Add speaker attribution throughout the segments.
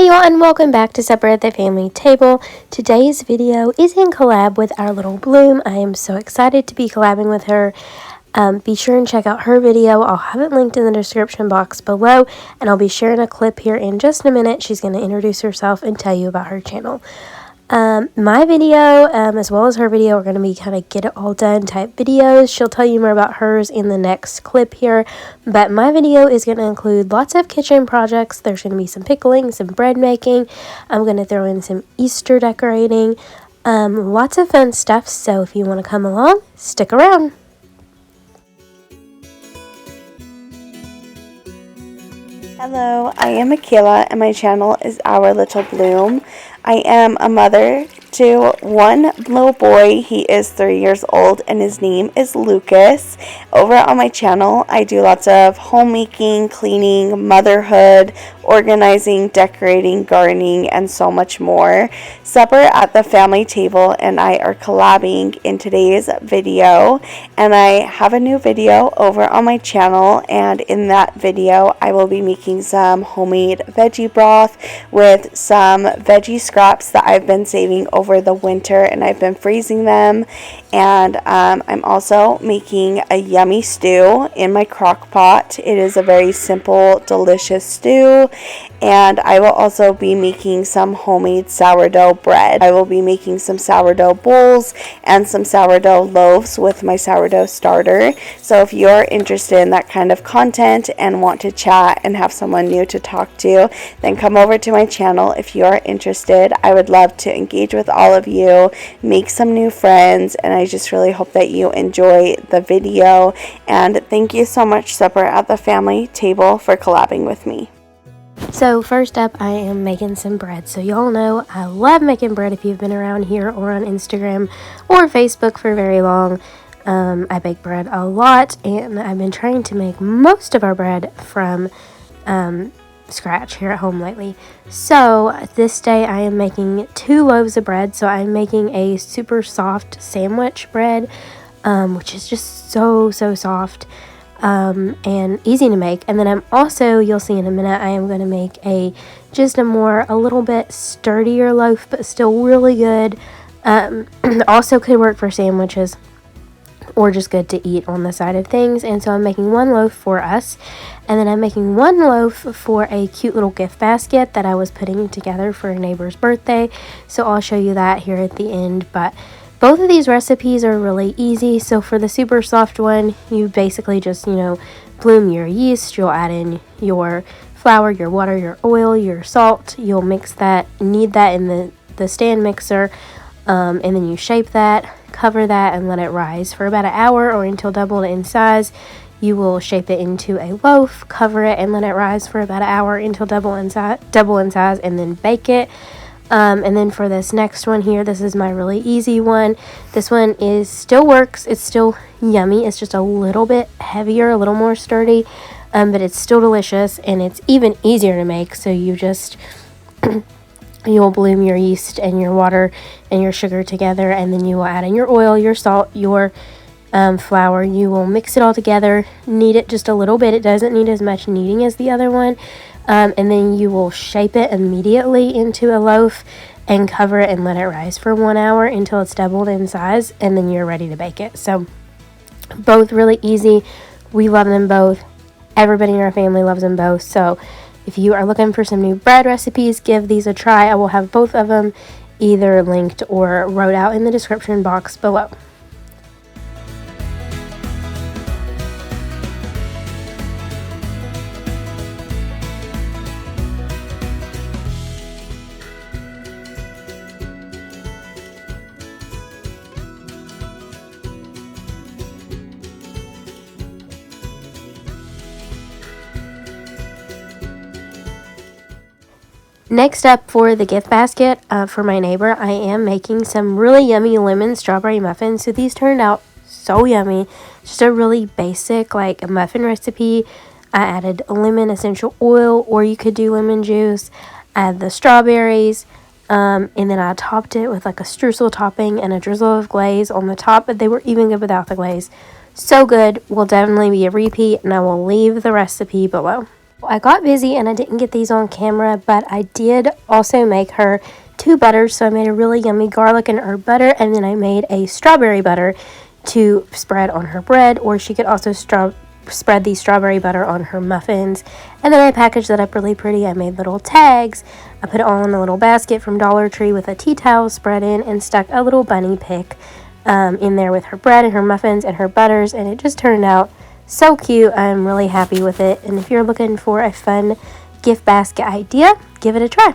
Speaker 1: Hi y'all, and welcome back to Supper at the Family Table. Today's video is in collab with our little Bloom. I am so excited to be collabing with her. Be sure and check out her video. I'll have it linked in the description box below, and I'll be sharing a clip here in just a minute. She's going to introduce herself and tell you about her channel. My video, as well as her video, are going to be kind of get it all done type videos. She'll tell you more about hers in the next clip here, but my video is going to include lots of kitchen projects. There's going to be some pickling, some bread making. I'm going to throw in some Easter decorating, lots of fun stuff. So if you want to come along, stick around.
Speaker 2: Hello, I am Michaela and my channel is Our Little Bloom. I am a mother to one little boy. He is 3 years old and his name is Lucas. Over on my channel, I do lots of homemaking, cleaning, motherhood, organizing, decorating, gardening, and so much more. Supper at the Family Table and I are collabing in today's video, and I have a new video over on my channel, and in that video I will be making some homemade veggie broth with some veggie scraps that I've been saving over the winter and I've been freezing them. And I'm also making a yummy stew in my crock pot. It is a very simple, delicious stew. And I will also be making some homemade sourdough bread. I will be making some sourdough bowls and some sourdough loaves with my sourdough starter. So if you're interested in that kind of content and want to chat and have someone new to talk to, then come over to my channel if you are interested. I would love to engage with all of you, make some new friends, and I just really hope that you enjoy the video. And thank you so much, Supper at the Family Table, for collabing with me.
Speaker 1: So first up, I am making some bread. So y'all know I love making bread if you've been around here or on Instagram or Facebook for very long. I bake bread a lot, and I've been trying to make most of our bread from scratch here at home lately. So this day I am making 2 loaves of bread. So I'm making a super soft sandwich bread, which is just so soft. And easy to make. And then I'm also, you'll see in a minute, I am going to make a little bit sturdier loaf, but still really good. Also could work for sandwiches or just good to eat on the side of things. And so I'm making 1 loaf for us, and then I'm making 1 loaf for a cute little gift basket that I was putting together for a neighbor's birthday. So I'll show you that here at the end. But both of these recipes are really easy. So for the super soft one, you basically just, bloom your yeast. You'll add in your flour, your water, your oil, your salt. You'll mix that, knead that in the stand mixer, and then you shape that, cover that, and let it rise for about an hour or until doubled in size. You will shape it into a loaf, cover it, and let it rise for about an hour until double in size, and then bake it. And then for this next one here, this is my really easy one. This one still works. It's still yummy. It's just a little bit heavier, a little more sturdy, but it's still delicious, and it's even easier to make. So you just, you'll bloom your yeast and your water and your sugar together, and then you will add in your oil, your salt, your flour. You will mix it all together, knead it just a little bit. It doesn't need as much kneading as the other one. And then you will shape it immediately into a loaf and cover it and let it rise for 1 hour until it's doubled in size, and then you're ready to bake it. So both really easy. We love them both. Everybody in our family loves them both. So if you are looking for some new bread recipes, give these a try. I will have both of them either linked or wrote out in the description box below. Next up, for the gift basket for my neighbor, I am making some really yummy lemon strawberry muffins. So these turned out so yummy. Just a really basic muffin recipe. I added lemon essential oil, or you could do lemon juice. Add the strawberries, and then I topped it with a streusel topping and a drizzle of glaze on the top, but they were even good without the glaze. So good. Will definitely be a repeat, and I will leave the recipe below. I got busy and I didn't get these on camera, but I did also make her 2 butters. So I made a really yummy garlic and herb butter, and then I made a strawberry butter to spread on her bread, or she could also spread the strawberry butter on her muffins. And then I packaged that up really pretty. I made little tags. I put it all in a little basket from Dollar Tree with a tea towel spread in, and stuck a little bunny pic in there with her bread and her muffins and her butters, and it just turned out so cute. I'm really happy with it. And if you're looking for a fun gift basket idea, give it a try.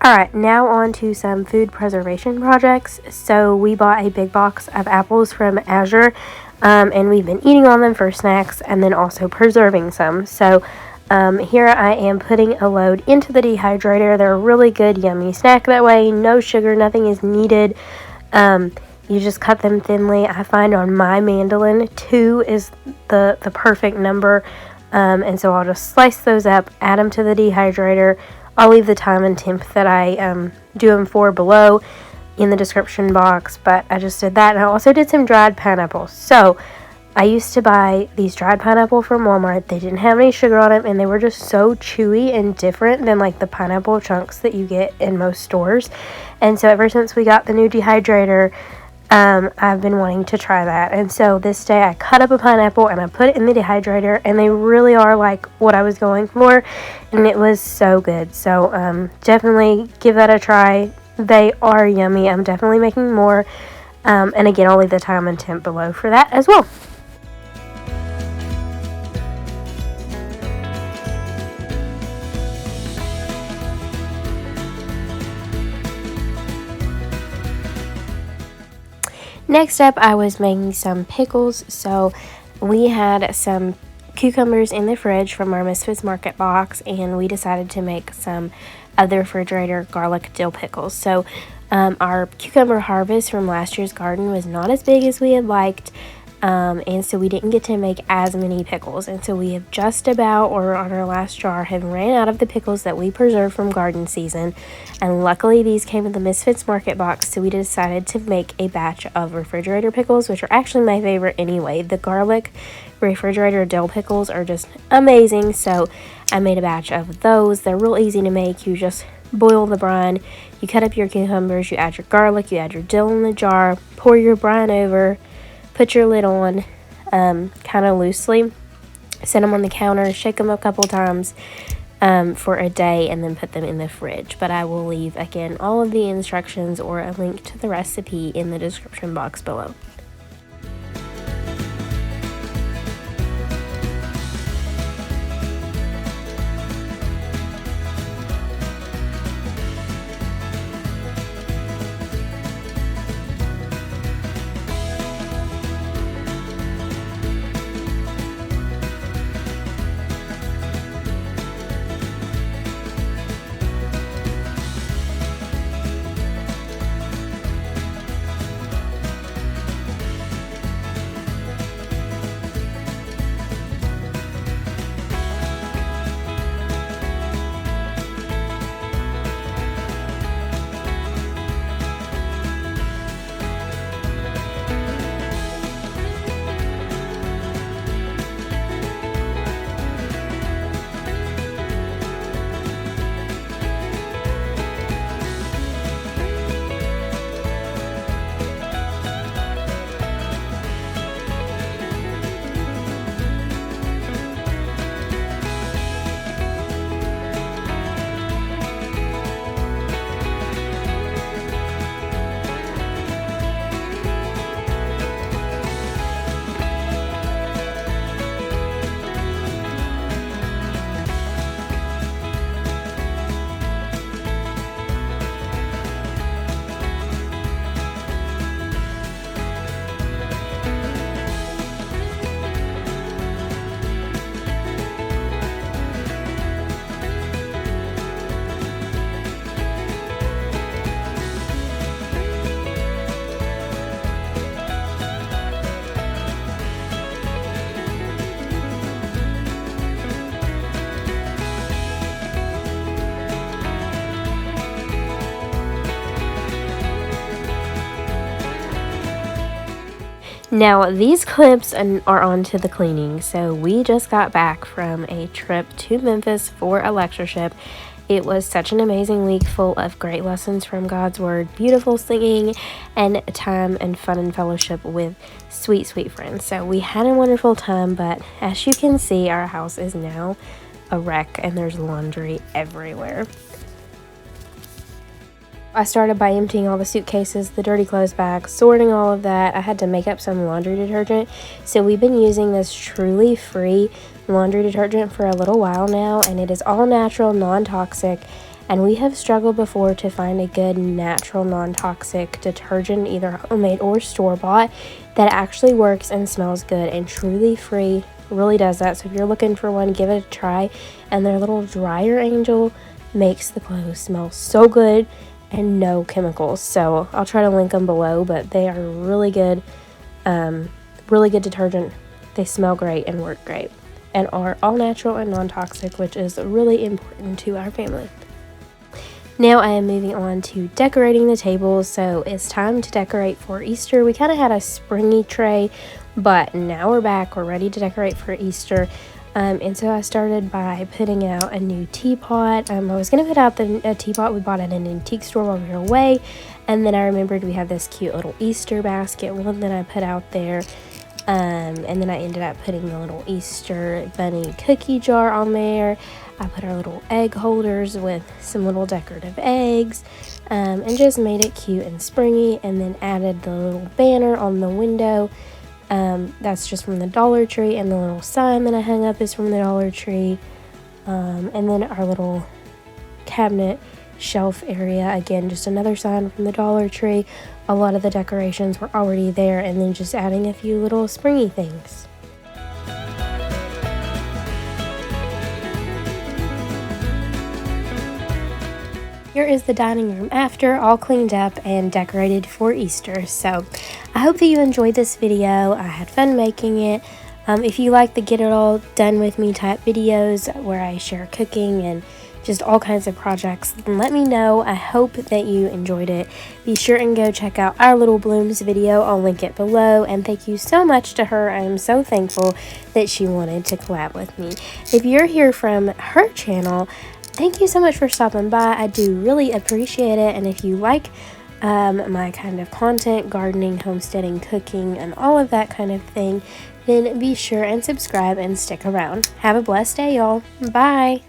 Speaker 1: Alright, now on to some food preservation projects. So we bought a big box of apples from Azure, and we've been eating on them for snacks and then also preserving some. So here I am putting a load into the dehydrator. They're a really good, yummy snack that way. No sugar, nothing is needed. You just cut them thinly. I find on my mandolin, 2 is the perfect number. And so I'll just slice those up, add them to the dehydrator. I'll leave the time and temp that I do them for below in the description box, but I just did that. And I also did some dried pineapples. So I used to buy these dried pineapple from Walmart. They didn't have any sugar on them, and they were just so chewy and different than like the pineapple chunks that you get in most stores. And so ever since we got the new dehydrator, I've been wanting to try that. And so this day I cut up a pineapple and I put it in the dehydrator, and they really are like what I was going for, and it was so good. So definitely give that a try. They are yummy. I'm definitely making more. And again, I'll leave the time and temp below for that as well. Next up, I was making some pickles. So we had some cucumbers in the fridge from our Misfits Market box, and we decided to make some of the refrigerator garlic dill pickles. So our cucumber harvest from last year's garden was not as big as we had liked, and so we didn't get to make as many pickles. And so we have just about, or on our last jar, have ran out of the pickles that we preserved from garden season. And luckily these came in the Misfits Market box, so we decided to make a batch of refrigerator pickles, which are actually my favorite anyway. The garlic refrigerator dill pickles are just amazing, so I made a batch of those. They're real easy to make. You just boil the brine, you cut up your cucumbers, you add your garlic, you add your dill in the jar, pour your brine over, put your lid on kind of loosely, set them on the counter, shake them a couple times for a day, and then put them in the fridge. But I will leave, again, all of the instructions or a link to the recipe in the description box below. Now, these clips are on to the cleaning. So we just got back from a trip to Memphis for a lectureship. It was such an amazing week full of great lessons from God's Word, beautiful singing, and time and fun and fellowship with sweet, sweet friends. So we had a wonderful time, but as you can see, our house is now a wreck and there's laundry everywhere. I started by emptying all the suitcases, the dirty clothes bags, sorting all of that. I had to make up some laundry detergent. So we've been using this Truly Free laundry detergent for a little while now, and it is all natural, non-toxic. And we have struggled before to find a good natural, non-toxic detergent, either homemade or store-bought, that actually works and smells good. And Truly Free really does that. So if you're looking for one, give it a try. And their little dryer angel makes the clothes smell so good and no chemicals. So I'll try to link them below, but they are really good detergent. They smell great and work great and are all natural and non-toxic, which is really important to our family. Now I am moving on to decorating the table. So it's time to decorate for Easter. We kind of had a springy tray, but now we're back. We're ready to decorate for Easter. And so I started by putting out a new teapot. I was going to put out a teapot we bought at an antique store while we were away. And then I remembered we have this cute little Easter basket one that I put out there. And then I ended up putting the little Easter bunny cookie jar on there. I put our little egg holders with some little decorative eggs. And just made it cute and springy. And then added the little banner on the window. That's just from the Dollar Tree, and the little sign that I hung up is from the Dollar Tree. And then our little cabinet shelf area, again, just another sign from the Dollar Tree. A lot of the decorations were already there, and then just adding a few little springy things. Here is the dining room after, all cleaned up and decorated for Easter. So I hope that you enjoyed this video. I had fun making it. If you like the get it all done with me type videos where I share cooking and just all kinds of projects, then let me know. I hope that you enjoyed it. Be sure and go check out our little Blooms video. I'll link it below. And thank you so much to her. I am so thankful that she wanted to collab with me. If you're here from her channel, thank you so much for stopping by. I do really appreciate it. And if you like my kind of content, gardening, homesteading, cooking, and all of that kind of thing, then be sure and subscribe and stick around. Have a blessed day, y'all. Bye.